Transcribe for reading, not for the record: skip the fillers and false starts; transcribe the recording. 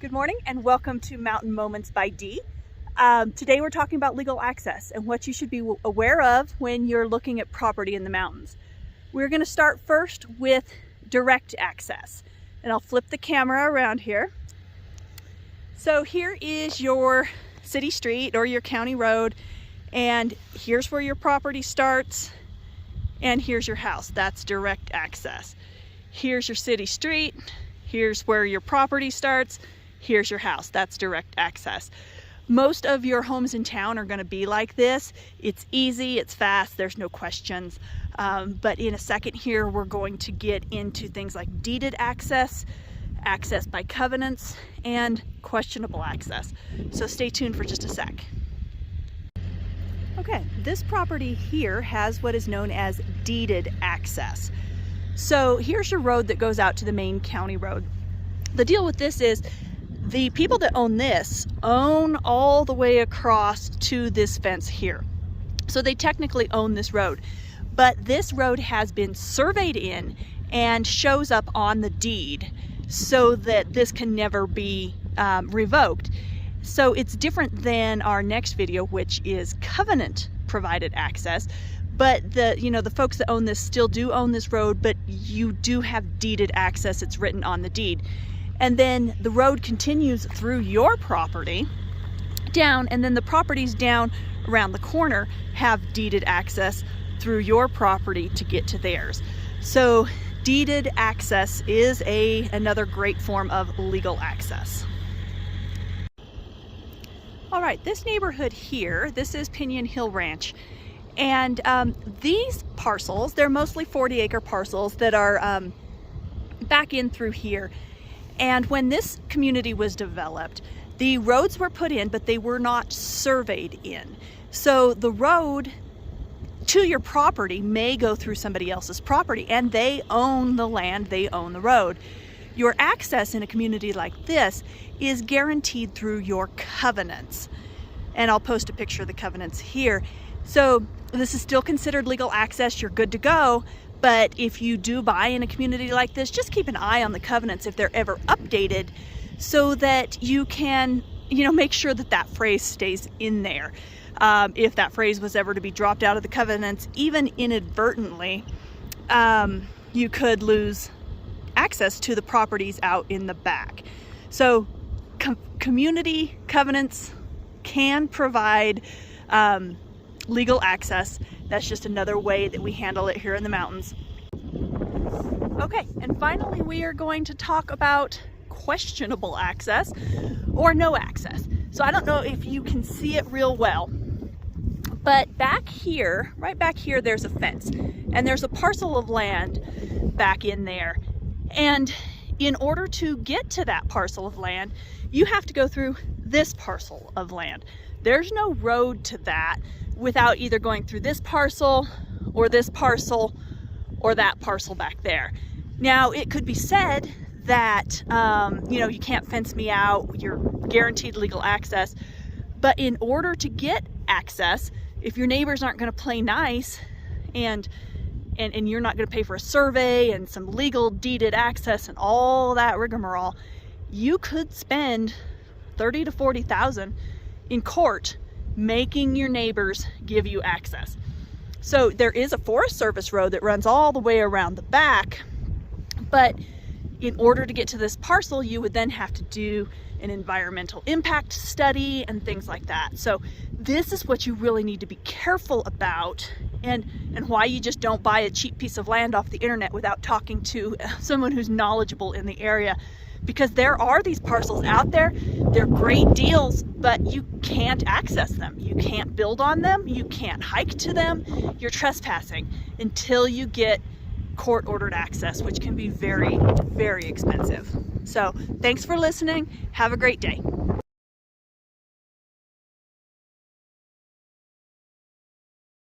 Good morning and welcome to Mountain Moments by Dee. Today we're talking about legal access and what you should be aware of when you're looking at property in the mountains. We're going to start first with direct access, and I'll flip the camera around here. So here is your city street or your county road, and here's where your property starts, and here's your house. That's direct access. Here's your city street, here's where your property starts, here's your house. That's direct access. Most of your homes in town are going to be like this. It's easy, it's fast, there's no questions. But in a second here, we're going to get into things like deeded access, access by covenants, and questionable access. So stay tuned for just a sec. Okay, this property here has what is known as deeded access. So here's your road that goes out to the main county road. The deal with this is the people that own this own all the way across to this fence here. So they technically own this road, but this road has been surveyed in and shows up on the deed so that this can never be revoked. So it's different than our next video, which is covenant provided access. But the folks that own this still do own this road, but you do have deeded access. It's written on the deed. And then the road continues through your property down, and then the properties down around the corner have deeded access through your property to get to theirs. So deeded access is another great form of legal access. All right, this neighborhood here, this is Pinion Hill Ranch. And these parcels, they're mostly 40-acre parcels that are back in through here. And when this community was developed, the roads were put in, but they were not surveyed in. So the road to your property may go through somebody else's property, and they own the land, they own the road. Your access in a community like this is guaranteed through your covenants. And I'll post a picture of the covenants here. So this is still considered legal access, you're good to go. But if you do buy in a community like this, just keep an eye on the covenants if they're ever updated so that you can, make sure that that phrase stays in there. If that phrase was ever to be dropped out of the covenants, even inadvertently, you could lose access to the properties out in the back. So community covenants can provide legal access. That's just another way that we handle it here in the mountains. Okay, and finally we are going to talk about questionable access or no access. So I don't know if you can see it real well, but back here, right back here, there's a fence and there's a parcel of land back in there. And in order to get to that parcel of land, you have to go through this parcel of land. There's no road to that without either going through this parcel or that parcel back there. Now, it could be said that, you can't fence me out, you're guaranteed legal access, but in order to get access, if your neighbors aren't going to play nice and you're not going to pay for a survey and some legal deeded access and all that rigmarole, you could spend $30,000 to $40,000 in court making your neighbors give you access. So there is a Forest Service road that runs all the way around the back, but in order to get to this parcel, you would then have to do an environmental impact study and things like that. So this is what you really need to be careful about, and why you just don't buy a cheap piece of land off the internet without talking to someone who's knowledgeable in the area. Because there are these parcels out there, they're great deals, but you can't access them. You can't build on them, you can't hike to them, you're trespassing until you get court-ordered access, which can be very, very expensive. So thanks for listening, have a great day.